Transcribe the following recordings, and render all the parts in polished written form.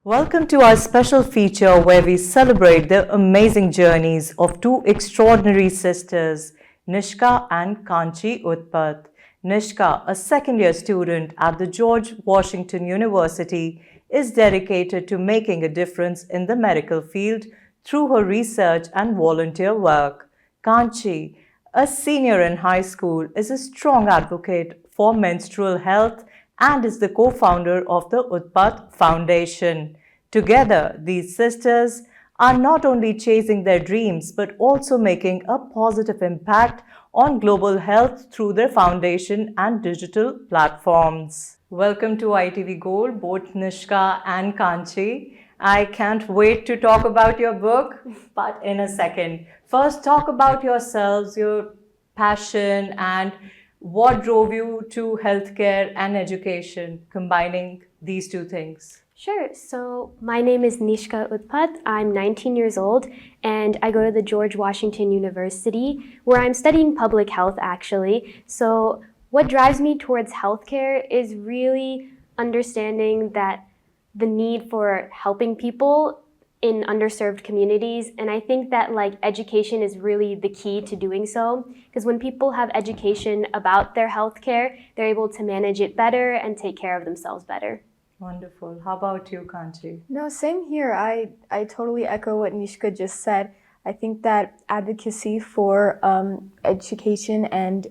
Welcome to our special feature where we celebrate the amazing journeys of two extraordinary sisters, Nishka and Kaanchi Utpat. Nishka, a second-year student at the George Washington University, is dedicated to making a difference in the medical field through her research and volunteer work. Kaanchi, a senior in high school, is a strong advocate for menstrual health and is the co-founder of the Utpat Foundation. Together, these sisters are not only chasing their dreams but also making a positive impact on global health through their foundation and digital platforms. Welcome to ITV Gold, both Nishka and Kaanchi. I can't wait to talk about your book, but in a second. First, talk about yourselves, your passion, and what drove you to healthcare and education, combining these two things. Sure. So my name is Nishka Utpat. I'm 19 years old and I go to the George Washington University where I'm studying public health actually. So what drives me towards healthcare is really understanding that the need for helping people in underserved communities, and I think that education is really the key to doing so, because when people have education about their healthcare, they're able to manage it better and take care of themselves better. Wonderful. How about you, Kaanchi? No, same here. I totally echo what Nishka just said. I think that advocacy for education and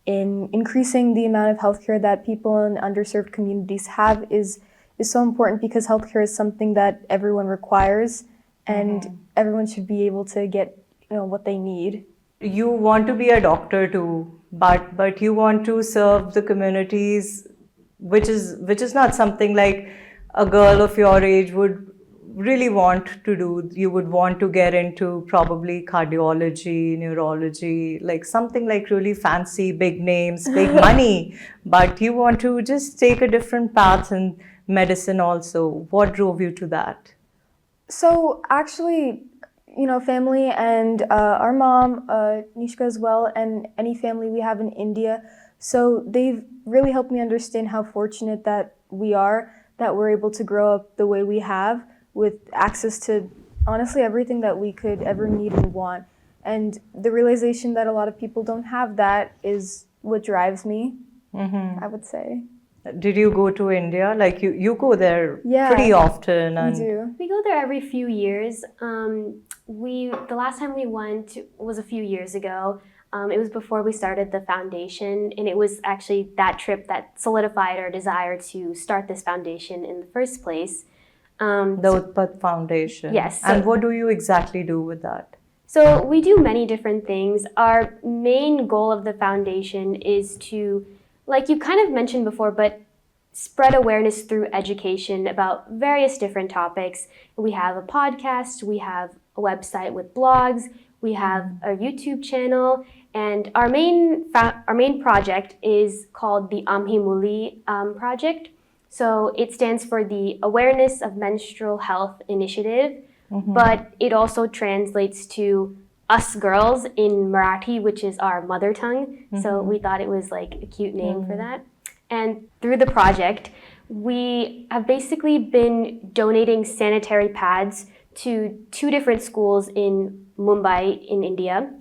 in increasing the amount of healthcare that people in underserved communities have is so important, because healthcare is something that everyone requires and everyone should be able to get what they need. You want to be a doctor too, but you want to serve the communities, which is not something like a girl of your age would really want to do. You would want to get into probably cardiology, neurology, like something like really fancy, big names, big money, but you want to just take a different path in medicine also. What drove you to that? So actually, family and our mom, Nishka as well, and any family we have in India. So they've really helped me understand how fortunate that we are, that we're able to grow up the way we have with access to honestly everything that we could ever need and want. And the realization that a lot of people don't have that is what drives me, I would say. Did you go to India? Like you go there pretty often. And we do. We go there every few years. The last time we went was a few years ago. It was before we started the foundation, and it was actually that trip that solidified our desire to start this foundation in the first place. The Utpat Foundation. Yes. And what do you exactly do with that? So we do many different things. Our main goal of the foundation is to, like you kind of mentioned before, but spread awareness through education about various different topics. We have a podcast, we have a website with blogs, we have a YouTube channel, and our main project is called the Amhi Muli project. So it stands for the Awareness of Menstrual Health Initiative, but it also translates to Us Girls in Marathi, which is our mother tongue. So we thought it was like a cute name for that. And through the project, we have basically been donating sanitary pads to 2 different schools in Mumbai in India,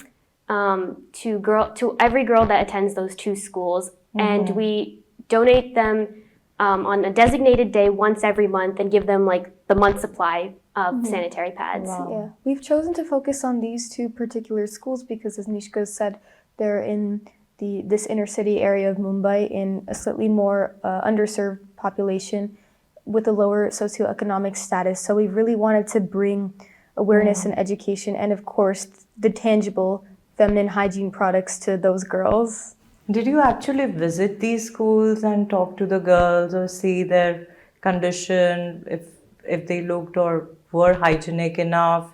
to every girl that attends those 2 schools. And we donate them on a designated day once every month and give them the month supply of sanitary pads. Wow. Yeah, we've chosen to focus on these 2 particular schools because, as Nishka said, they're in this inner city area of Mumbai in a slightly more underserved population with a lower socioeconomic status. So we really wanted to bring awareness and education and, of course, the tangible feminine hygiene products to those girls. Did you actually visit these schools and talk to the girls or see their condition, if they looked or were hygienic enough?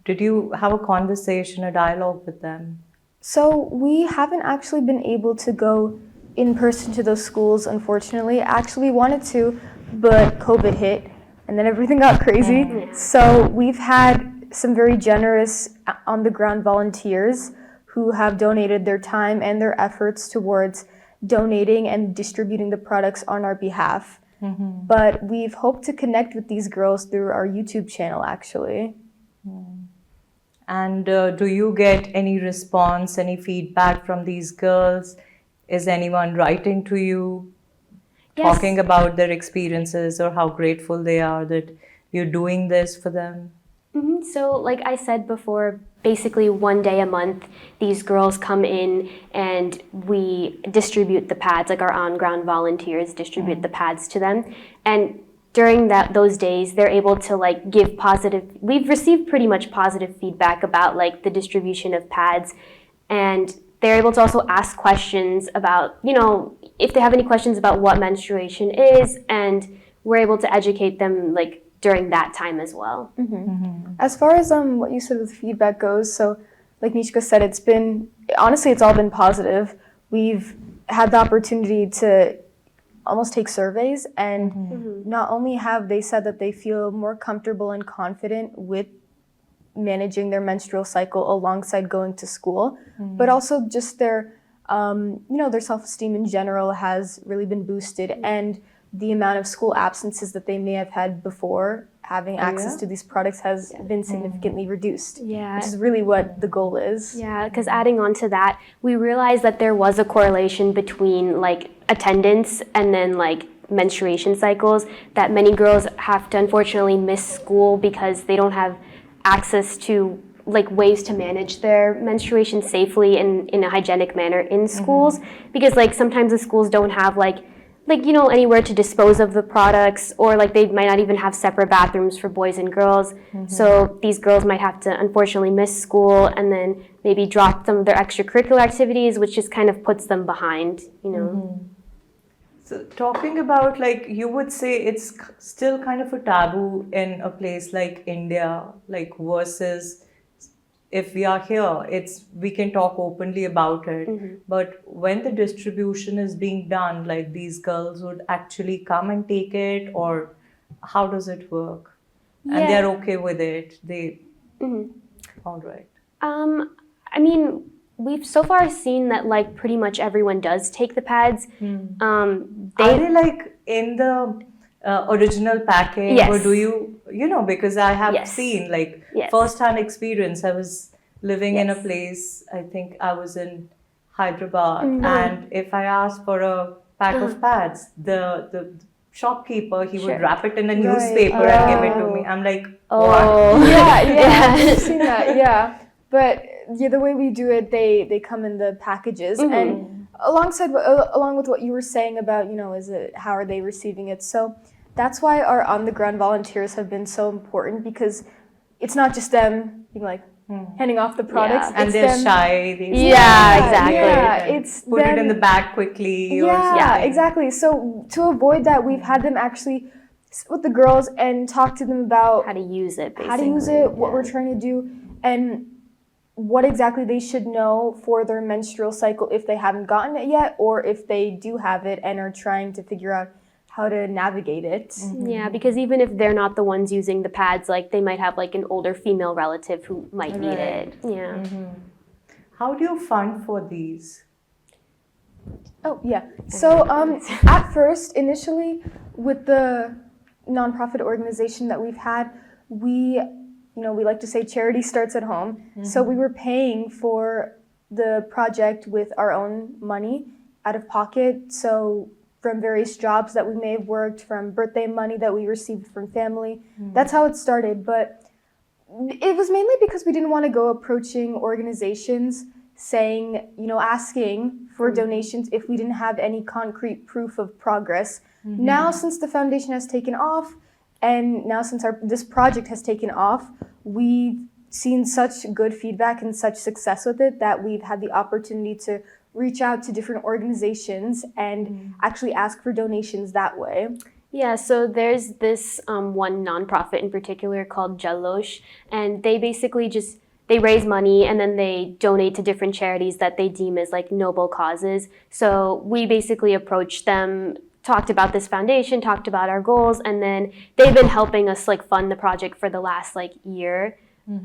Did you have a conversation, a dialogue with them? So we haven't actually been able to go in person to those schools, unfortunately. Actually wanted to, but COVID hit and then everything got crazy. So we've had some very generous on-the-ground volunteers who have donated their time and their efforts towards donating and distributing the products on our behalf. But we've hoped to connect with these girls through our YouTube channel, actually. And do you get any response, any feedback from these girls? Is anyone writing to you, talking about their experiences or how grateful they are that you're doing this for them? So, like I said before, basically one day a month, these girls come in and we distribute the pads, like our on-ground volunteers distribute the pads to them. And during those days, they're able to like give positive, we've received pretty much positive feedback about like the distribution of pads. And they're able to also ask questions about, if they have any questions about what menstruation is, and we're able to educate them like during that time as well. As far as what you said with feedback goes, so like Nishka said, honestly, it's all been positive. We've had the opportunity to almost take surveys, and not only have they said that they feel more comfortable and confident with managing their menstrual cycle alongside going to school, but also just their self-esteem in general has really been boosted, and the amount of school absences that they may have had before having access to these products has been significantly reduced. Yeah. Which is really what the goal is. Yeah, because adding on to that, we realized that there was a correlation between like attendance and then like menstruation cycles, that many girls have to unfortunately miss school because they don't have access to like ways to manage their menstruation safely and in a hygienic manner in schools, because like sometimes the schools don't have like anywhere to dispose of the products, or like they might not even have separate bathrooms for boys and girls. So these girls might have to unfortunately miss school and then maybe drop some of their extracurricular activities, which just kind of puts them behind, So talking about, like, you would say it's still kind of a taboo in a place like India, like versus if we are here, we can talk openly about it. But when the distribution is being done, like these girls would actually come and take it, or how does it work? And they're okay with it. All right. I mean, we've so far seen that like pretty much everyone does take the pads. Are they like in the original package? Yes. Or do you because I have Yes. seen like Yes. first-hand experience. I was living in a place, I think I was in Hyderabad, and if I asked for a pack of pads, the shopkeeper, he would wrap it in a newspaper and give it to me. I'm like, what? Yeah, I've seen that, But the way we do it, they come in the packages, and along with what you were saying about, how are they receiving it? So that's why our on-the-ground volunteers have been so important, because it's not just them being like handing off the products. And they're shy. Exactly. It's put it in the bag quickly. Or something. Exactly. So to avoid that, we've had them actually sit with the girls and talk to them about how to use it, what we're trying to do, and what exactly they should know for their menstrual cycle if they haven't gotten it yet, or if they do have it and are trying to figure out how to navigate it. Yeah, because even if they're not the ones using the pads, like they might have like an older female relative who might need it. Yeah. How do you fund for these? Oh, yeah. So at first, initially, with the nonprofit organization that we've had, we like to say charity starts at home. So we were paying for the project with our own money out of pocket. So from various jobs that we may have worked, from birthday money that we received from family. That's how it started. But it was mainly because we didn't want to go approaching organizations saying, asking for donations if we didn't have any concrete proof of progress. Now, since the foundation has taken off, and now since this project has taken off, we've seen such good feedback and such success with it that we've had the opportunity to reach out to different organizations and actually ask for donations that way. Yeah, so there's this one nonprofit in particular called Jalosh, and they basically they raise money and then they donate to different charities that they deem as like noble causes. So we basically approached them, talked about this foundation, talked about our goals, and then they've been helping us like fund the project for the last like year. We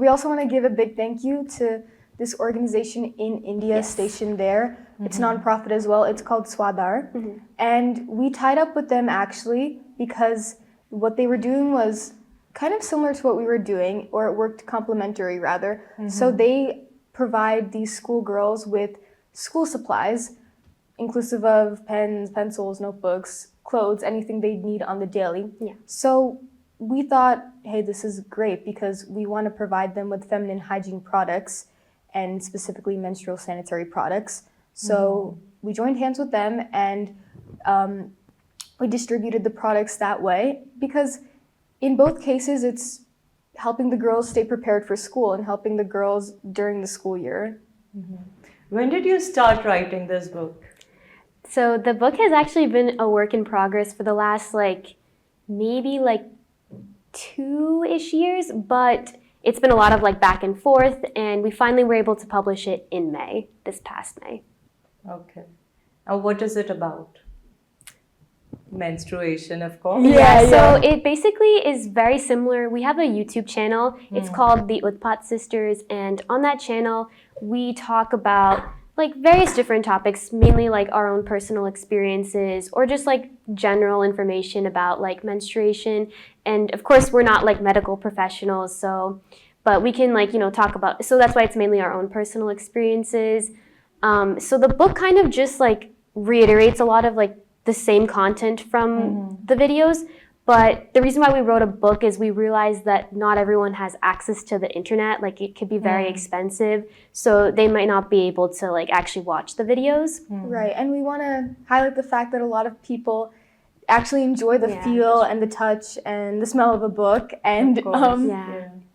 also want to give a big thank you to this organization in India stationed there. It's nonprofit as well. It's called Swadar. And we tied up with them actually because what they were doing was kind of similar to what we were doing, or it worked complementary rather. So they provide these schoolgirls with school supplies, inclusive of pens, pencils, notebooks, clothes, anything they need on the daily. Yeah. So we thought, hey, this is great because we want to provide them with feminine hygiene products and specifically menstrual sanitary products. So we joined hands with them and we distributed the products that way because in both cases it's helping the girls stay prepared for school and helping the girls during the school year. When did you start writing this book? So the book has actually been a work in progress for the last maybe 2-ish years, but it's been a lot of back and forth, and we finally were able to publish it in May, this past May. Okay. And what is it about? Menstruation, of course. So it basically is very similar. We have a YouTube channel. It's called the Utpat Sisters, and on that channel we talk about various different topics, mainly our own personal experiences or just general information about menstruation. And of course we're not medical professionals, so but we can talk about, so that's why it's mainly our own personal experiences. So the book kind of just reiterates a lot of the same content from the videos, but the reason why we wrote a book is we realized that not everyone has access to the internet. It could be very expensive, so they might not be able to actually watch the videos. Right, and we want to highlight the fact that a lot of people actually enjoy the feel and the touch and the smell of a book and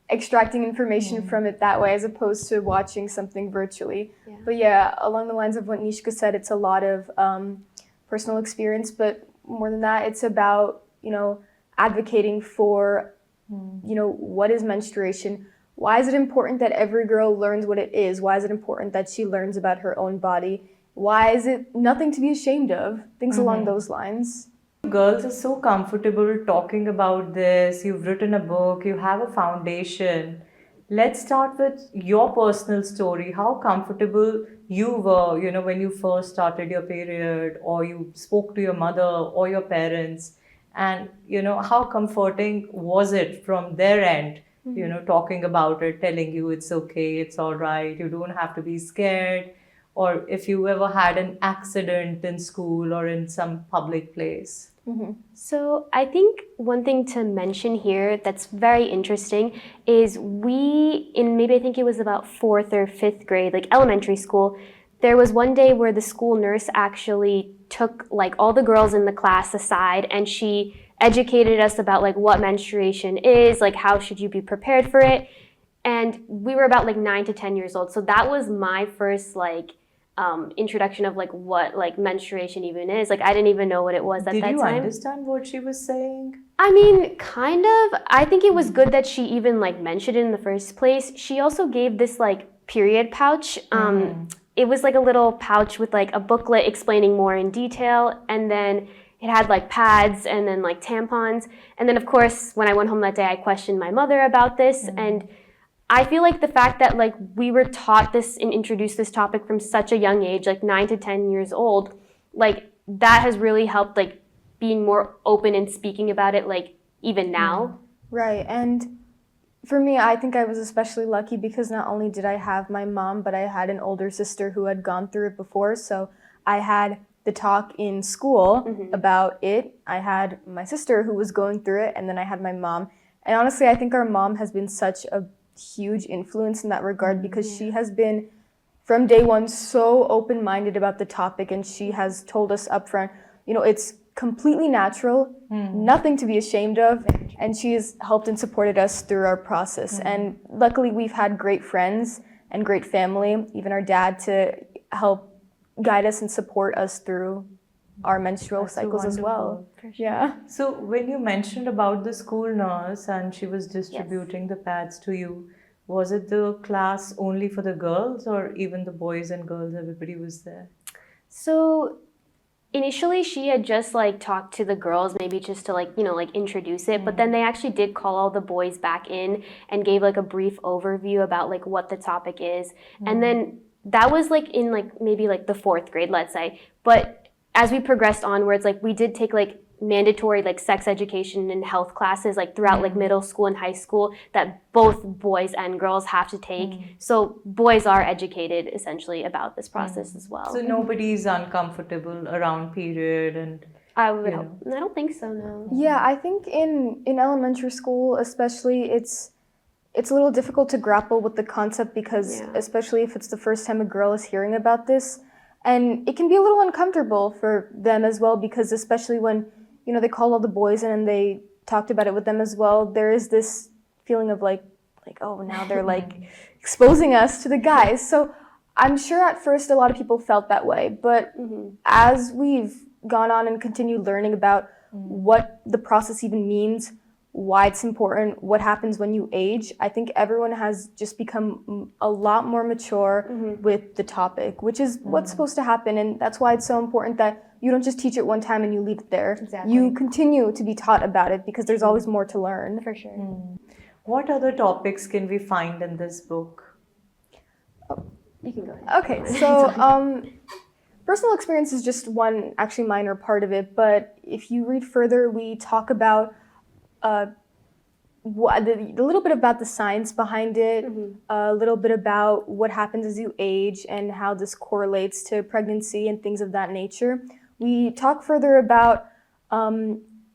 extracting information from it that way as opposed to watching something virtually. But yeah, along the lines of what Nishka said, it's a lot of personal experience, but more than that, it's about advocating for, what is menstruation? Why is it important that every girl learns what it is? Why is it important that she learns about her own body? Why is it nothing to be ashamed of? Things along those lines. Girls are so comfortable talking about this. You've written a book, you have a foundation. Let's start with your personal story. How comfortable you were, when you first started your period, or you spoke to your mother or your parents, and how comforting was it from their end, talking about it, telling you it's okay, it's all right, you don't have to be scared, or if you ever had an accident in school or in some public place. So I think one thing to mention here that's very interesting is maybe I think it was about 4th or 5th grade, elementary school, there was one day where the school nurse actually took all the girls in the class aside and she educated us about what menstruation is, how should you be prepared for it. And we were about 9 to 10 years old. So that was my first introduction of what menstruation even is. I didn't even know what it was at that time. Did you understand what she was saying? I mean, kind of. I think it was good that she even mentioned it in the first place. She also gave this period pouch. It was a little pouch with a booklet explaining more in detail, and then it had pads and then tampons. And then of course when I went home that day I questioned my mother about this, and I feel the fact that we were taught this and introduced this topic from such a young age, 9 to 10 years old, that has really helped being more open and speaking about it even now. Right, and for me, I think I was especially lucky because not only did I have my mom, but I had an older sister who had gone through it before, so I had the talk in school about it. I had my sister who was going through it, and then I had my mom. And honestly, I think our mom has been such a huge influence in that regard because she has been from day one so open-minded about the topic, and she has told us up front, it's completely natural, nothing to be ashamed of, and she has helped and supported us through our process. And luckily we've had great friends and great family, even our dad, to help guide us and support us through our menstrual cycles as well. Yeah. So when you mentioned about the school nurse and she was distributing the pads to you, was it the class only for the girls or even the boys and girls, everybody was there? So initially she had just talked to the girls, maybe just to introduce it, but then they actually did call all the boys back in and gave a brief overview about what the topic is. And then that was like in like maybe like the 4th grade, let's say. But as we progressed onwards, like we did take like mandatory like sex education and health classes like throughout like middle school and high school that both boys and girls have to take. So boys are educated essentially about this process as well. So nobody's uncomfortable around period and I don't think so, no. Yeah, I think in elementary school especially, it's a little difficult to grapple with the concept because especially if it's the first time a girl is hearing about this, and it can be a little uncomfortable for them as well, because especially when they called all the boys in and they talked about it with them as well, there is this feeling of like oh, now they're like exposing us to the guys. So I'm sure at first a lot of people felt that way, but as we've gone on and continued learning about what the process even means, why it's important, what happens when you age, I think everyone has just become a lot more mature with the topic, which is what's supposed to happen. And that's why it's so important that you don't just teach it one time and you leave it there. Exactly. You continue to be taught about it because there's always more to learn. For sure. what other topics can we find in this book? You can go ahead. Okay, so personal experience is just one actually minor part of it, but if you read further, we talk about a little bit about the science behind it, a little bit about what happens as you age and how this correlates to pregnancy and things of that nature. We talk further about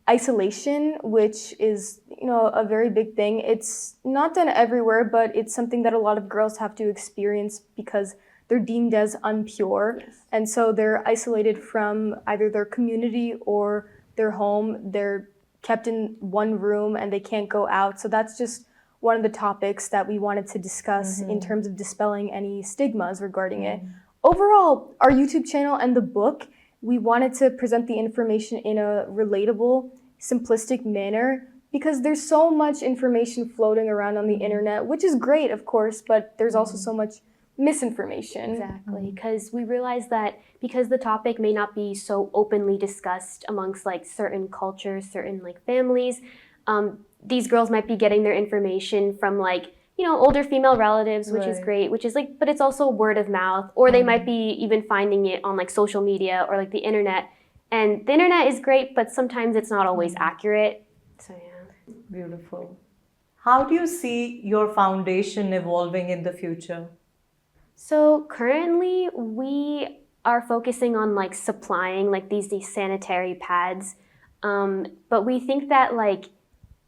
isolation, which is a very big thing. It's not done everywhere, but it's something that a lot of girls have to experience because they're deemed as unpure. Yes. And so they're isolated from either their community or their home. They're kept in one room and they can't go out. So that's just one of the topics that we wanted to discuss in terms of dispelling any stigmas regarding it. Overall, our YouTube channel and the book, we wanted to present the information in a relatable, simplistic manner because there's so much information floating around on the internet, which is great, of course, but there's also so much misinformation. Exactly, because we realize that because the topic may not be so openly discussed amongst like certain cultures, certain like families, these girls might be getting their information from like older female relatives, which is great, which is like, but it's also word of mouth, or they might be even finding it on like social media or like the internet. And the internet is great, but sometimes it's not always accurate. So yeah. Beautiful. How do you see your foundation evolving in the future? So currently we are focusing on like supplying like these sanitary pads, but we think that like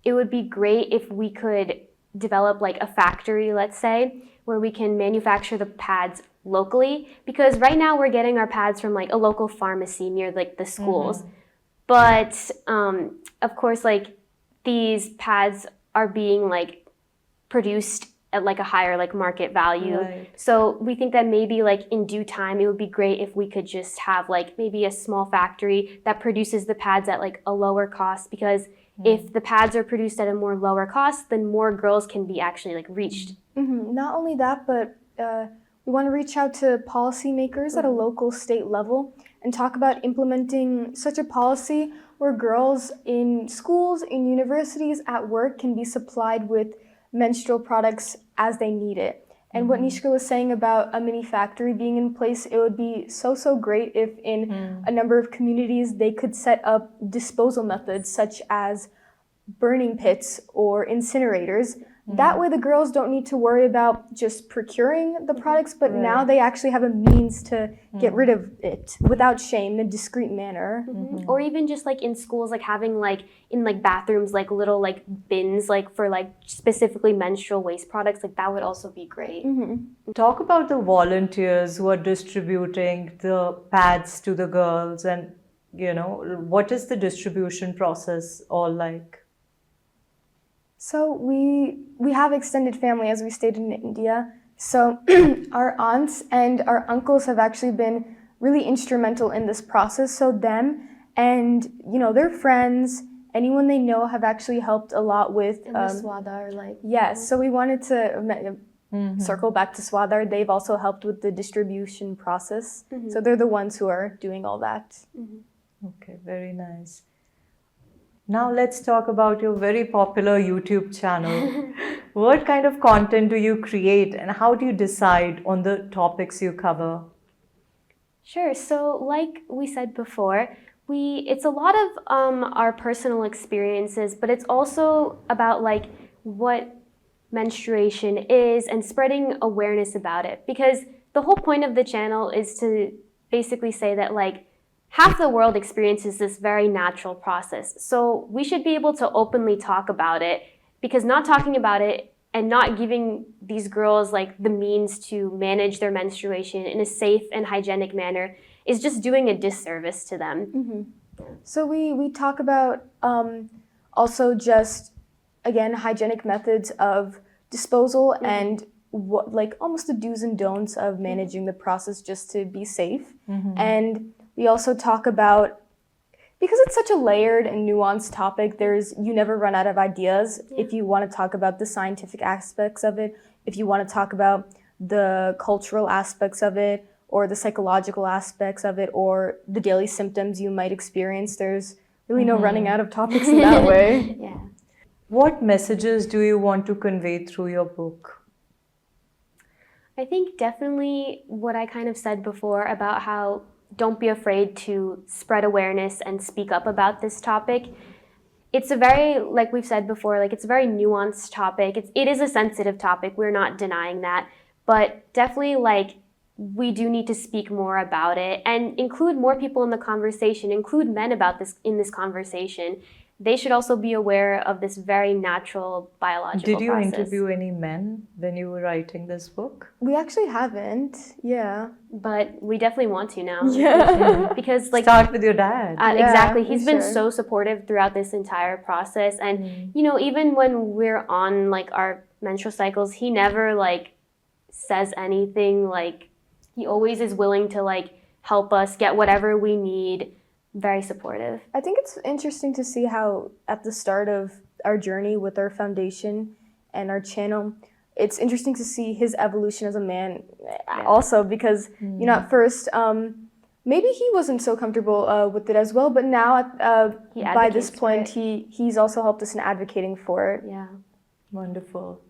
it would be great if we could develop like a factory, let's say, where we can manufacture the pads locally, because right now we're getting our pads from like a local pharmacy near like the schools. But of course like these pads are being like produced at like a higher like market value. So we think that maybe like in due time it would be great if we could just have like maybe a small factory that produces the pads at like a lower cost, because if the pads are produced at a more lower cost, then more girls can be actually like reached. Not only that, but we want to reach out to policymakers at a local, state level and talk about implementing such a policy where girls in schools, in universities, at work can be supplied with menstrual products as they need it. And what Nishka was saying about a mini factory being in place, it would be so great if in a number of communities they could set up disposal methods such as burning pits or incinerators. That way the girls don't need to worry about just procuring the products, but now they actually have a means to get rid of it without shame in a discreet manner. Or even just like in schools, like having like in like bathrooms like little like bins like for like specifically menstrual waste products, like that would also be great. Talk about the volunteers who are distributing the pads to the girls, and what is the distribution process all like? So we have extended family, as we stayed in India. So our aunts and our uncles have actually been really instrumental in this process. So them and their friends, anyone they know, have actually helped a lot with Swadar, like yes. So we wanted to circle back to Swadar. They've also helped with the distribution process. So they're the ones who are doing all that. Okay, very nice. Now let's talk about your very popular YouTube channel. What kind of content do you create and how do you decide on the topics you cover? Sure. So, like we said before, it's a lot of our personal experiences, but it's also about like what menstruation is and spreading awareness about it. Because the whole point of the channel is to basically say that like half the world experiences this very natural process. So we should be able to openly talk about it, because not talking about it and not giving these girls like the means to manage their menstruation in a safe and hygienic manner is just doing a disservice to them. So we talk about also just, again, hygienic methods of disposal and what, like almost the do's and don'ts of managing the process just to be safe. And we also talk about, because it's such a layered and nuanced topic, you never run out of ideas. If you want to talk about the scientific aspects of it, if you want to talk about the cultural aspects of it, or the psychological aspects of it, or the daily symptoms you might experience, there's really no running out of topics in that way. Yeah. What messages do you want to convey through your book? I think definitely what I kind of said before about how don't be afraid to spread awareness and speak up about this topic. It's a very, like we've said before, like it's a very nuanced topic. It is a sensitive topic. We're not denying that. But definitely like we do need to speak more about it and include more people in the conversation, include men about this in this conversation. They should also be aware of this very natural biological Did you process. interview any men when you were writing this book? We actually haven't, But we definitely want to now. Because like Start with your dad. exactly. He's been sure. so supportive throughout this entire process. And you know, even when we're on like our menstrual cycles, he never like says anything. Like he always is willing to like help us get whatever we need. Very supportive. I think it's interesting to see how at the start of our journey with our foundation and our channel, it's interesting to see his evolution as a man also, because, you know, at first, maybe he wasn't so comfortable with it as well, but now by this point, he's also helped us in advocating for it. Yeah. Wonderful.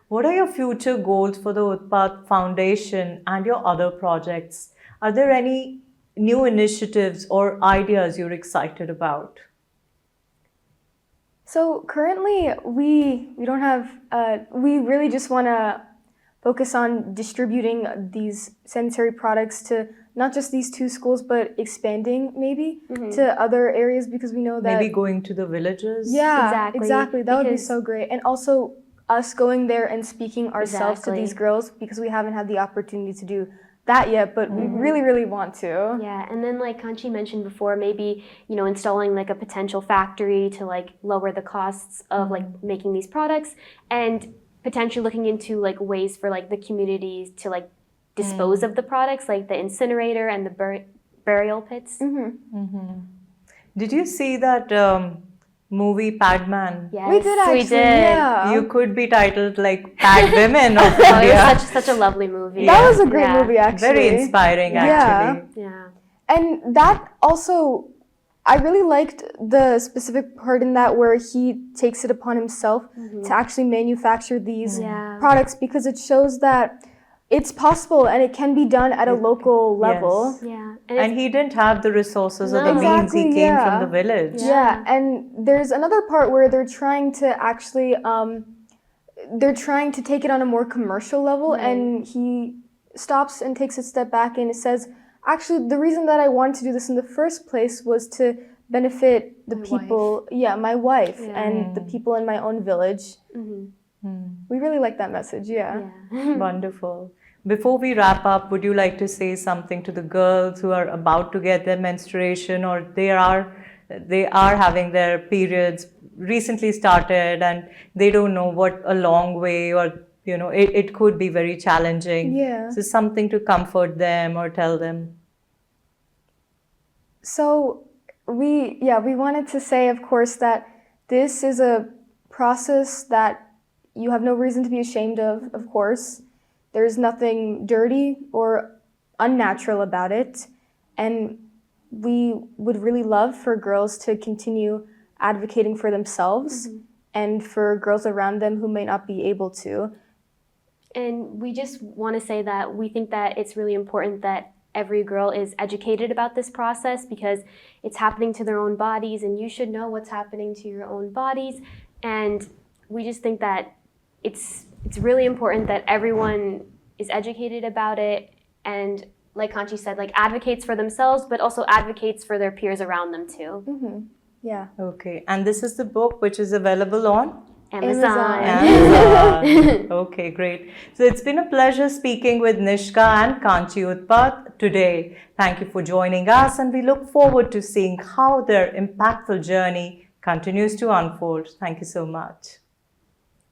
What are your future goals for the Utpat Foundation and your other projects? Are there any new initiatives or ideas you're excited about? So currently we don't have, we really just want to focus on distributing these sanitary products to not just these 2 schools, but expanding maybe to other areas, because we know that Maybe going to the villages? Yeah, exactly. That would be so great. And also us going there and speaking ourselves to these girls, because we haven't had the opportunity to do that yet, but we really, really want to. Yeah, and then like Kaanchi mentioned before, maybe, you know, installing like a potential factory to like lower the costs of like making these products, and potentially looking into like ways for like the communities to like dispose of the products, like the incinerator and the burial pits. Did you see that movie Padman? Yes, We did actually, we did. yeah. You could be titled like Pad Women of Oh, it India. was such a lovely movie. That was a great movie, actually. Very inspiring, actually. Yeah. And that also, I really liked the specific part in that where he takes it upon himself to actually manufacture these products, because it shows that it's possible and it can be done at a local level. Yeah. And he didn't have the resources or the means. He came from the village. Yeah, and there's another part where they're trying to actually, they're trying to take it on a more commercial level, and he stops and takes a step back and says, actually, the reason that I wanted to do this in the first place was to benefit the people, my wife and the people in my own village. We really like that message, Wonderful. Before we wrap up, would you like to say something to the girls who are about to get their menstruation, or they are having their periods recently started and they don't know what a long way, or you know, it could be very challenging. So something to comfort them or tell them. So we wanted to say, of course, that this is a process that you have no reason to be ashamed of course. There's nothing dirty or unnatural about it. And we would really love for girls to continue advocating for themselves and for girls around them who may not be able to. And we just want to say that we think that it's really important that every girl is educated about this process because it's happening to their own bodies and you should know what's happening to your own bodies. And we just think that it's really important that everyone is educated about it and, like Kaanchi said, like advocates for themselves but also advocates for their peers around them too. Mm-hmm. Yeah. Okay, and this is the book which is available on? Amazon. Amazon. Okay, great. So it's been a pleasure speaking with Nishka and Kaanchi Utpat today. Thank you for joining us and we look forward to seeing how their impactful journey continues to unfold. Thank you so much.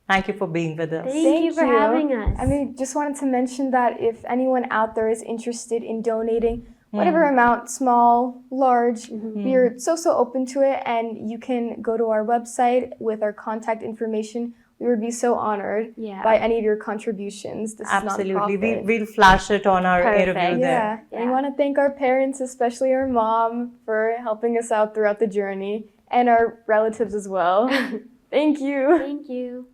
Thank you for being with us. Thank you for having us. I mean, just wanted to mention that if anyone out there is interested in donating, whatever amount, small, large, we are so open to it, and you can go to our website with our contact information. We would be so honored by any of your contributions. This Absolutely. is nonprofit. We'll flash it on our Perfect. interview there. And we want to thank our parents, especially our mom, for helping us out throughout the journey, and our relatives as well. Thank you. Thank you.